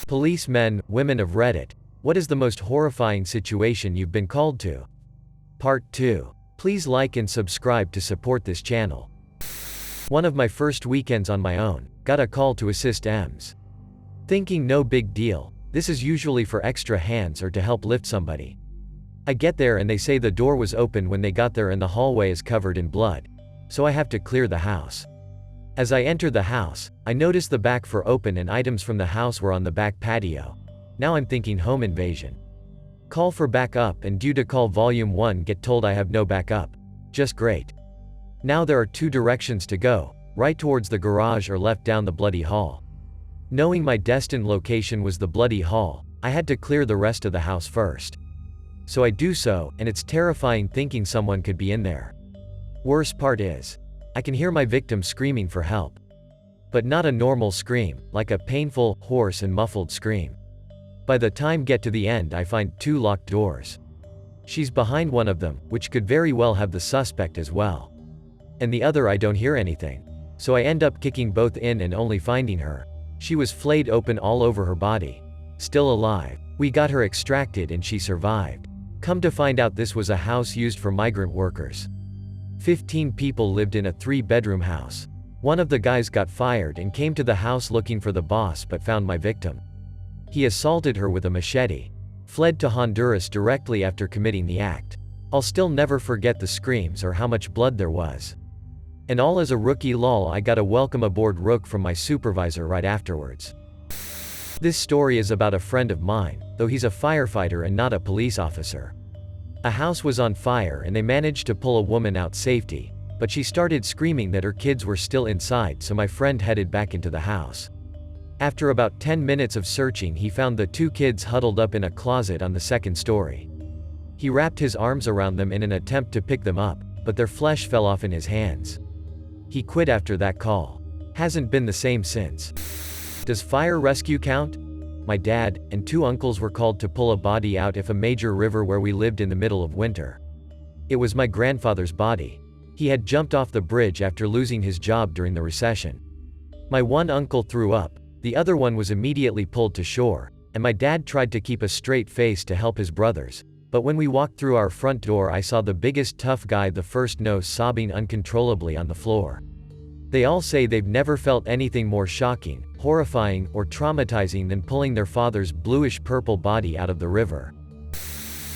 Policemen, women of Reddit, what is the most horrifying situation you've been called to? Part 2. Please like and subscribe to support this channel. One of my first weekends on my own, got a call to assist EMS. Thinking no big deal, this is usually for extra hands or to help lift somebody. I get there and they say the door was open when they got there and the hallway is covered in blood. So I have to clear the house. As I enter the house, I notice the back door open and items from the house were on the back patio. Now I'm thinking home invasion. Call for backup and due to call volume 1 get told I have no backup. Just great. Now there are 2 directions to go, right towards the garage or left down the bloody hall. Knowing my destined location was the bloody hall, I had to clear the rest of the house first. So I do so, and it's terrifying thinking someone could be in there. Worst part is, I can hear my victim screaming for help. But not a normal scream, like a painful, hoarse and muffled scream. By the time get to the end I find 2 locked doors. She's behind one of them, which could very well have the suspect as well. And the other I don't hear anything. So I end up kicking both in and only finding her. She was flayed open all over her body. Still alive. We got her extracted and she survived. Come to find out this was a house used for migrant workers. 15 people lived in a 3-bedroom house. One of the guys got fired and came to the house looking for the boss but found my victim. He assaulted her with a machete. Fled to Honduras directly after committing the act. I'll still never forget the screams or how much blood there was. And all as a rookie lol, I got a welcome aboard rook from my supervisor right afterwards. This story is about a friend of mine, though he's a firefighter and not a police officer. A house was on fire and they managed to pull a woman out safely, but she started screaming that her kids were still inside, so my friend headed back into the house. After about 10 minutes of searching he found the 2 kids huddled up in a closet on the 2nd story. He wrapped his arms around them in an attempt to pick them up, but their flesh fell off in his hands. He quit after that call. Hasn't been the same since. Does fire rescue count? My dad and 2 uncles were called to pull a body out of a major river where we lived in the middle of winter. It was my grandfather's body. He had jumped off the bridge after losing his job during the recession. My one uncle threw up, the other one was immediately pulled to shore, and my dad tried to keep a straight face to help his brothers, but when we walked through our front door I saw the biggest tough guy the first nose sobbing uncontrollably on the floor. They all say they've never felt anything more shocking, horrifying, or traumatizing than pulling their father's bluish-purple body out of the river.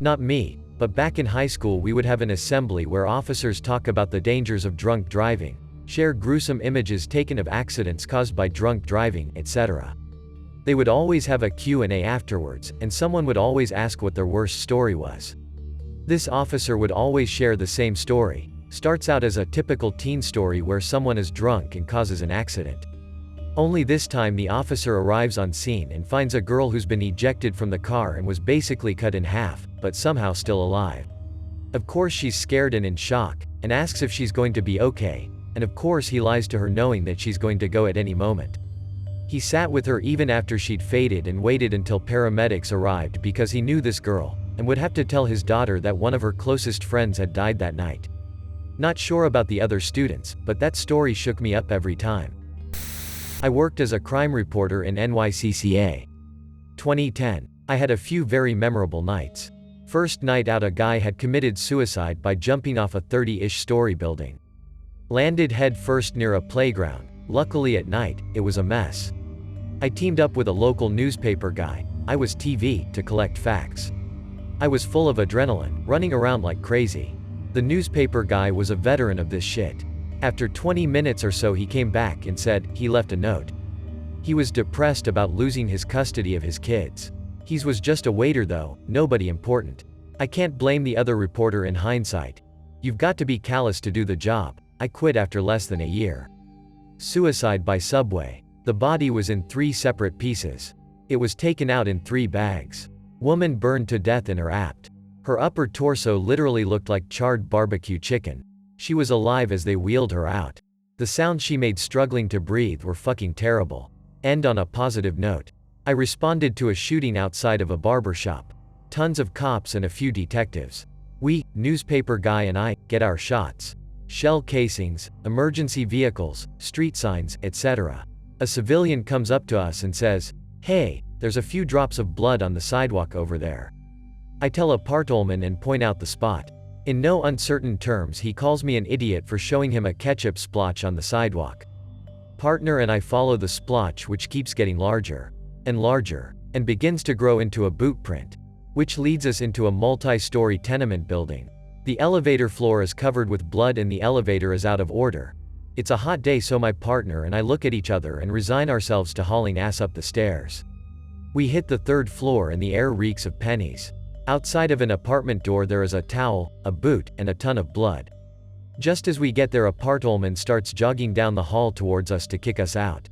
Not me, but back in high school we would have an assembly where officers talk about the dangers of drunk driving, share gruesome images taken of accidents caused by drunk driving, etc. They would always have a Q&A afterwards, and someone would always ask what their worst story was. This officer would always share the same story. Starts out as a typical teen story where someone is drunk and causes an accident. Only this time the officer arrives on scene and finds a girl who's been ejected from the car and was basically cut in half, but somehow still alive. Of course she's scared and in shock, and asks if she's going to be okay, and of course he lies to her knowing that she's going to go at any moment. He sat with her even after she'd faded and waited until paramedics arrived because he knew this girl, and would have to tell his daughter that one of her closest friends had died that night. Not sure about the other students, but that story shook me up every time. I worked as a crime reporter in NYCCA. 2010. I had a few very memorable nights. First night out, a guy had committed suicide by jumping off a 30-ish story building. Landed head first near a playground. Luckily at night, it was a mess. I teamed up with a local newspaper guy, I was TV, to collect facts. I was full of adrenaline, running around like crazy. The newspaper guy was a veteran of this shit. After 20 minutes or so he came back and said he left a note. He was depressed about losing his custody of his kids. He was just a waiter though, nobody important. I can't blame the other reporter in hindsight. You've got to be callous to do the job. I quit after less than a year. Suicide by subway. The body was in 3 separate pieces. It was taken out in 3 bags. Woman burned to death in her apt. Her upper torso literally looked like charred barbecue chicken. She was alive as they wheeled her out. The sounds she made struggling to breathe were fucking terrible. End on a positive note. I responded to a shooting outside of a barber shop. Tons of cops and a few detectives. We, newspaper guy and I, get our shots. Shell casings, emergency vehicles, street signs, etc. A civilian comes up to us and says, "Hey, there's a few drops of blood on the sidewalk over there. I tell apartolman and point out the spot. In no uncertain terms he calls me an idiot for showing him a ketchup splotch on the sidewalk. Partner and I follow the splotch, which keeps getting larger and larger, and begins to grow into a boot print, which leads us into a multi-story tenement building. The elevator floor is covered with blood and the elevator is out of order. It's a hot day, so my partner and I look at each other and resign ourselves to hauling ass up the stairs. We hit the 3rd floor and the air reeks of pennies. Outside of an apartment door there is a towel, a boot, and a ton of blood. Just as we get there, a partolman starts jogging down the hall towards us to kick us out.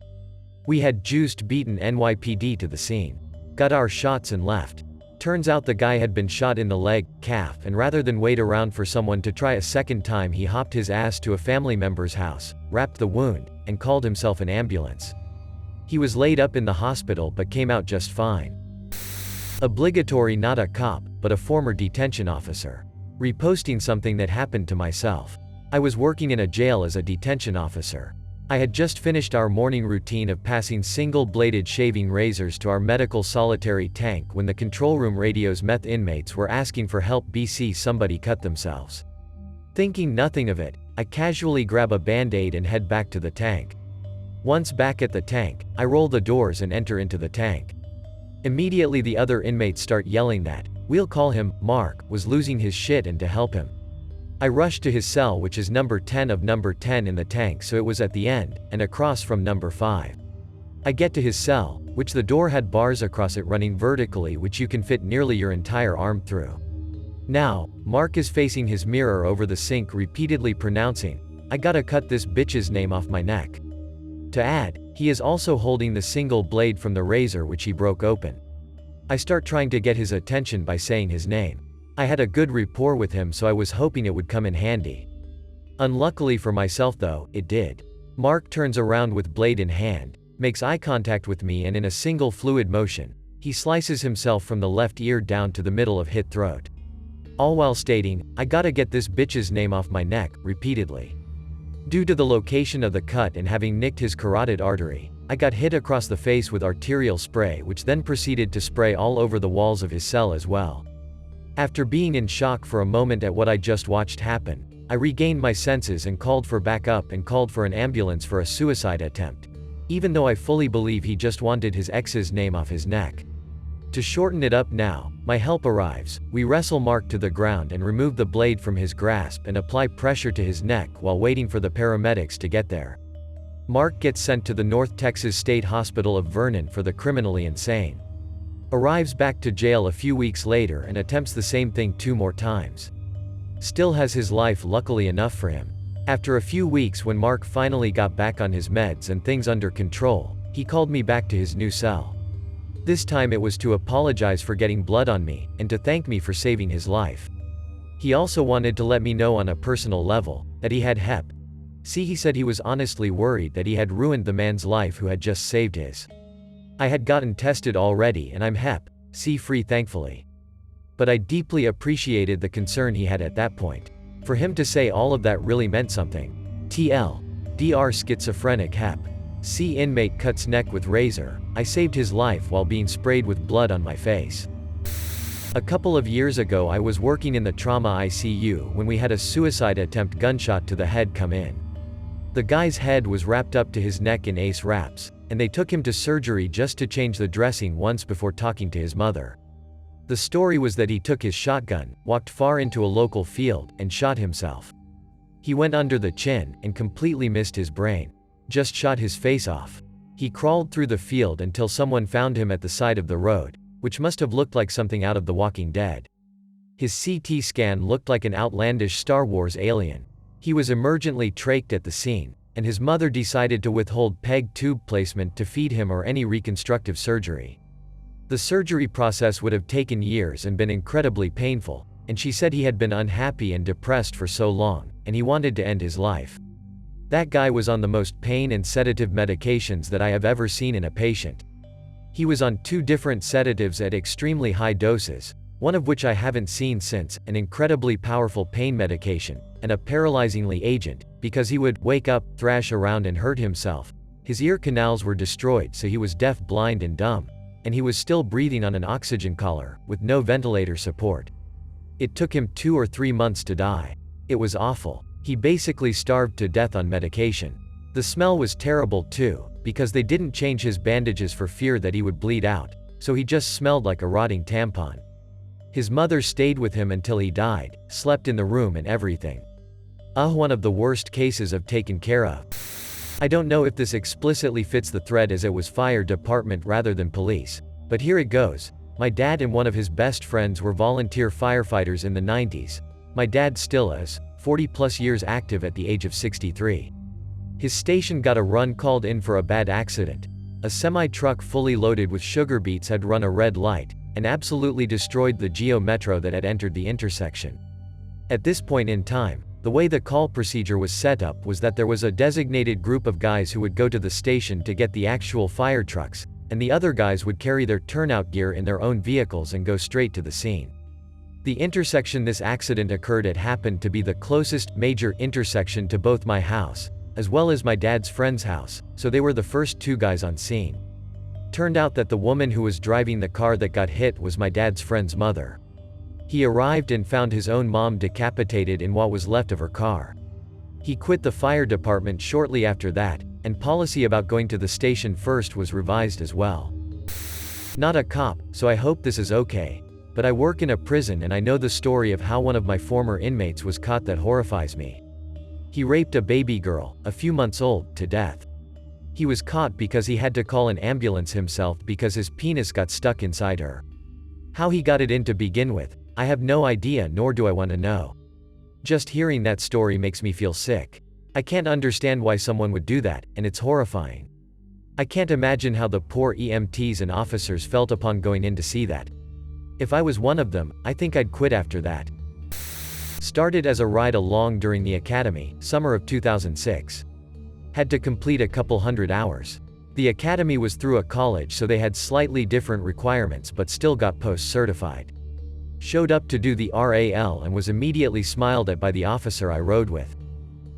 We had juiced beaten NYPD to the scene, got our shots and left. Turns out the guy had been shot in the leg, calf, and rather than wait around for someone to try a second time, he hopped his ass to a family member's house, wrapped the wound, and called himself an ambulance. He was laid up in the hospital but came out just fine. Obligatory, not a cop, but a former detention officer. Reposting something that happened to myself. I was working in a jail as a detention officer. I had just finished our morning routine of passing single-bladed shaving razors to our medical solitary tank when the control room radio's meth inmates were asking for help. BC, somebody cut themselves. Thinking nothing of it, I casually grab a band-aid and head back to the tank. Once back at the tank, I roll the doors and enter into the tank. Immediately the other inmates start yelling that, we'll call him, Mark, was losing his shit and to help him. I rush to his cell, which is number 10 of number 10 in the tank, so it was at the end, and across from number 5. I get to his cell, which the door had bars across it running vertically which you can fit nearly your entire arm through. Now, Mark is facing his mirror over the sink, repeatedly pronouncing, I gotta cut this bitch's name off my neck. To add, he is also holding the single blade from the razor which he broke open. I start trying to get his attention by saying his name. I had a good rapport with him, so I was hoping it would come in handy. Unluckily for myself though, it did. Mark turns around with blade in hand, makes eye contact with me, and in a single fluid motion, he slices himself from the left ear down to the middle of his throat. All while stating, I gotta get this bitch's name off my neck, repeatedly. Due to the location of the cut and having nicked his carotid artery, I got hit across the face with arterial spray, which then proceeded to spray all over the walls of his cell as well. After being in shock for a moment at what I just watched happen, I regained my senses and called for backup and called for an ambulance for a suicide attempt, even though I fully believe he just wanted his ex's name off his neck. To shorten it up now, my help arrives, we wrestle Mark to the ground and remove the blade from his grasp and apply pressure to his neck while waiting for the paramedics to get there. Mark gets sent to the North Texas State Hospital of Vernon for the criminally insane. Arrives back to jail a few weeks later and attempts the same thing 2 more times. Still has his life, luckily enough for him. After a few weeks, when Mark finally got back on his meds and things under control, he called me back to his new cell. This time it was to apologize for getting blood on me, and to thank me for saving his life. He also wanted to let me know on a personal level, that he had Hep C. He said he was honestly worried that he had ruined the man's life who had just saved his. I had gotten tested already and I'm Hep C free, thankfully. But I deeply appreciated the concern he had at that point. For him to say all of that really meant something. Dr. Schizophrenic Hep C inmate cuts neck with razor. I saved his life while being sprayed with blood on my face. A couple of years ago I was working in the trauma ICU when we had a suicide attempt gunshot to the head come in. The guy's head was wrapped up to his neck in ace wraps, and they took him to surgery just to change the dressing once before talking to his mother. The story was that he took his shotgun, walked far into a local field, and shot himself. He went under the chin, and completely missed his brain. Just shot his face off. He crawled through the field until someone found him at the side of the road, which must have looked like something out of The Walking Dead. His CT scan looked like an outlandish Star Wars alien. He was emergently trached at the scene, and his mother decided to withhold PEG tube placement to feed him or any reconstructive surgery. The surgery process would have taken years and been incredibly painful, and she said he had been unhappy and depressed for so long, and he wanted to end his life. That guy was on the most pain and sedative medications that I have ever seen in a patient. He was on 2 different sedatives at extremely high doses, one of which I haven't seen since, an incredibly powerful pain medication, and a paralyzingly agent, because he would wake up, thrash around and hurt himself. His ear canals were destroyed, so he was deaf, blind and dumb. and he was still breathing on an oxygen collar, with no ventilator support. It took him 2 or 3 months to die. It was awful. He basically starved to death on medication. The smell was terrible too, because they didn't change his bandages for fear that he would bleed out, so he just smelled like a rotting tampon. His mother stayed with him until he died, slept in the room and everything. One of the worst cases I've taken care of. I don't know if this explicitly fits the thread as it was fire department rather than police, but here it goes. My dad and one of his best friends were volunteer firefighters in the 90s. My dad still is, 40+ years active at the age of 63. His station got a run called in for a bad accident. A semi-truck fully loaded with sugar beets had run a red light, and absolutely destroyed the Geo Metro that had entered the intersection. At this point in time, the way the call procedure was set up was that there was a designated group of guys who would go to the station to get the actual fire trucks, and the other guys would carry their turnout gear in their own vehicles and go straight to the scene. The intersection this accident occurred at happened to be the closest major intersection to both my house, as well as my dad's friend's house, so they were the first 2 guys on scene. Turned out that the woman who was driving the car that got hit was my dad's friend's mother. He arrived and found his own mom decapitated in what was left of her car. He quit the fire department shortly after that, and policy about going to the station first was revised as well. Not a cop, so I hope this is okay, but I work in a prison and I know the story of how one of my former inmates was caught that horrifies me. He raped a baby girl, a few months old, to death. He was caught because he had to call an ambulance himself because his penis got stuck inside her. How he got it in to begin with, I have no idea, nor do I want to know. Just hearing that story makes me feel sick. I can't understand why someone would do that, and it's horrifying. I can't imagine how the poor EMTs and officers felt upon going in to see that. If I was one of them, I think I'd quit after that. Started as a ride along during the academy, summer of 2006. Had to complete a couple hundred hours. The academy was through a college, so they had slightly different requirements but still got post-certified. Showed up to do the RAL and was immediately smiled at by the officer I rode with.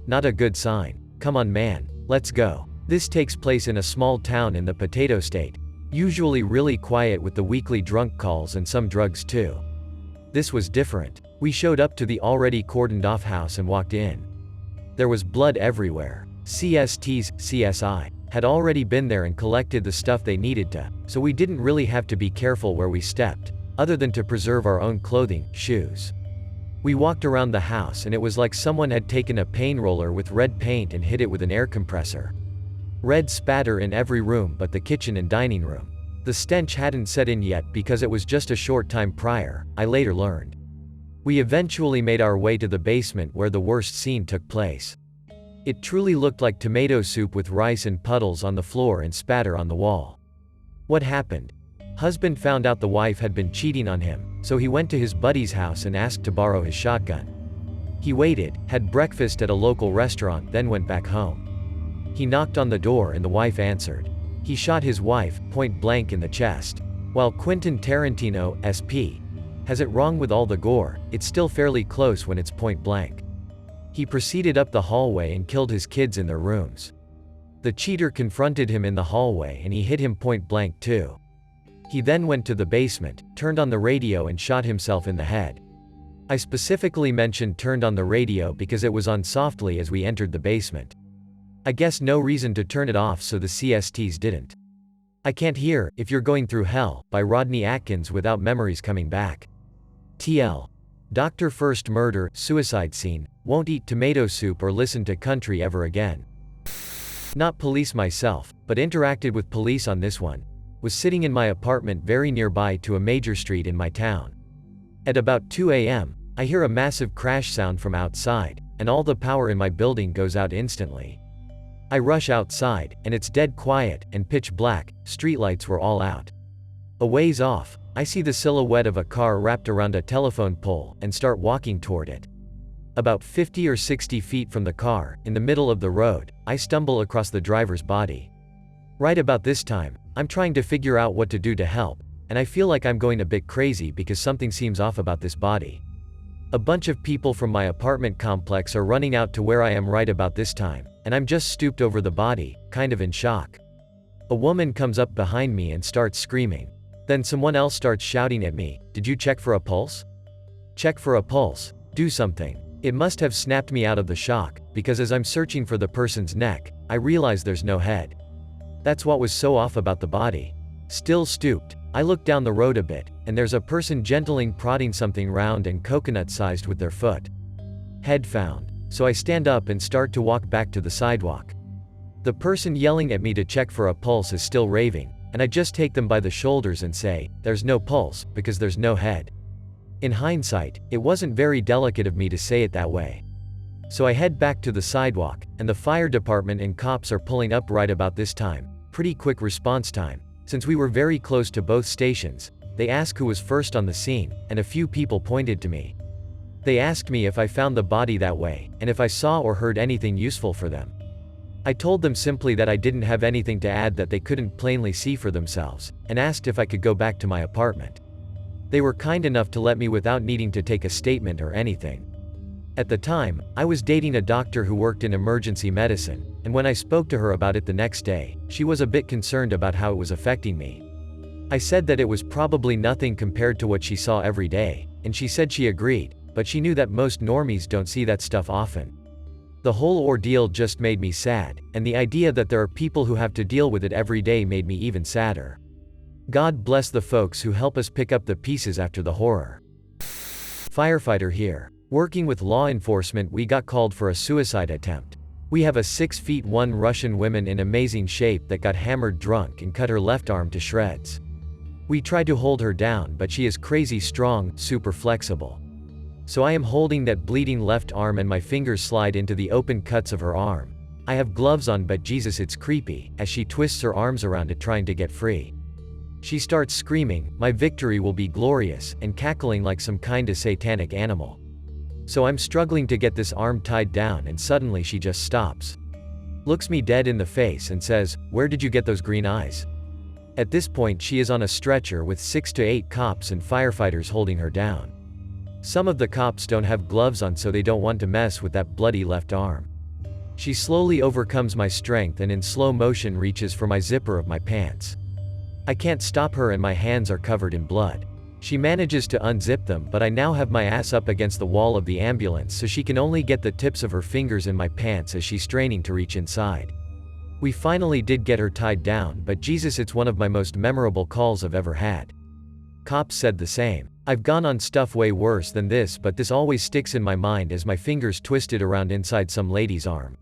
Not a good sign. Come on man, let's go. This takes place in a small town in the Potato State. Usually really quiet with the weekly drunk calls and some drugs too. This was different. We showed up to the already cordoned off house and walked in. There was blood everywhere. CSI had already been there and collected the stuff they needed to, so we didn't really have to be careful where we stepped, other than to preserve our own clothing, shoes. We walked around the house and it was like someone had taken a paint roller with red paint and hit it with an air compressor. Red spatter in every room but the kitchen and dining room. The stench hadn't set in yet because it was just a short time prior, I later learned. We eventually made our way to the basement where the worst scene took place. It truly looked like tomato soup with rice and puddles on the floor and spatter on the wall. What happened? Husband found out the wife had been cheating on him, so he went to his buddy's house and asked to borrow his shotgun. He waited, had breakfast at a local restaurant, then went back home. He knocked on the door and the wife answered. He shot his wife, point blank in the chest. While Quentin Tarantino, SP, has it wrong with all the gore, it's still fairly close when it's point blank. He proceeded up the hallway and killed his kids in their rooms. The cheater confronted him in the hallway and he hit him point blank too. He then went to the basement, turned on the radio and shot himself in the head. I specifically mentioned turned on the radio because it was on softly as we entered the basement. I guess no reason to turn it off, so the CSTs didn't. I Can't Hear, If You're Going Through Hell, by Rodney Atkins without memories coming back. TL. Dr. First Murder, suicide scene, won't eat tomato soup or listen to country ever again. Not police myself, but interacted with police on this one. Was sitting in my apartment very nearby to a major street in my town. At about 2 a.m., I hear a massive crash sound from outside, and all the power in my building goes out instantly. I rush outside, and it's dead quiet, and pitch black, streetlights were all out. A ways off, I see the silhouette of a car wrapped around a telephone pole, and start walking toward it. About 50 or 60 feet from the car, in the middle of the road, I stumble across the driver's body. Right about this time, I'm trying to figure out what to do to help, and I feel like I'm going a bit crazy because something seems off about this body. A bunch of people from my apartment complex are running out to where I am right about this time, and I'm just stooped over the body, kind of in shock. A woman comes up behind me and starts screaming. Then someone else starts shouting at me, "Did you check for a pulse? Check for a pulse. Do something." It must have snapped me out of the shock, because as I'm searching for the person's neck, I realize there's no head. That's what was so off about the body. Still stooped, I look down the road a bit, and there's a person gently prodding something round and coconut-sized with their foot. Head found. So I stand up and start to walk back to the sidewalk. The person yelling at me to check for a pulse is still raving, and I just take them by the shoulders and say, "There's no pulse, because there's no head." In hindsight, it wasn't very delicate of me to say it that way. So I head back to the sidewalk, and the fire department and cops are pulling up right about this time. Pretty quick response time. Since we were very close to both stations, they asked who was first on the scene, and a few people pointed to me. They asked me if I found the body that way, and if I saw or heard anything useful for them. I told them simply that I didn't have anything to add that they couldn't plainly see for themselves, and asked if I could go back to my apartment. They were kind enough to let me without needing to take a statement or anything. At the time, I was dating a doctor who worked in emergency medicine, and when I spoke to her about it the next day, she was a bit concerned about how it was affecting me. I said that it was probably nothing compared to what she saw every day, and she said she agreed, but she knew that most normies don't see that stuff often. The whole ordeal just made me sad, and the idea that there are people who have to deal with it every day made me even sadder. God bless the folks who help us pick up the pieces after the horror. Firefighter here. Working with law enforcement, we got called for a suicide attempt. We have a 6'1" Russian woman in amazing shape that got hammered drunk and cut her left arm to shreds. We tried to hold her down, but she is crazy strong, super flexible. So I am holding that bleeding left arm and my fingers slide into the open cuts of her arm. I have gloves on, but Jesus, it's creepy, as she twists her arms around it trying to get free. She starts screaming, "My victory will be glorious," and cackling like some kind of satanic animal. So I'm struggling to get this arm tied down, and suddenly she just stops. Looks me dead in the face and says, "Where did you get those green eyes?" At this point she is on a stretcher with 6 to 8 cops and firefighters holding her down. Some of the cops don't have gloves on, so they don't want to mess with that bloody left arm. She slowly overcomes my strength and in slow motion reaches for my zipper of my pants. I can't stop her and my hands are covered in blood. She manages to unzip them, but I now have my ass up against the wall of the ambulance, so she can only get the tips of her fingers in my pants as she's straining to reach inside. We finally did get her tied down, but Jesus, it's one of my most memorable calls I've ever had. Cops said the same. I've gone on stuff way worse than this, but this always sticks in my mind as my fingers twisted around inside some lady's arm.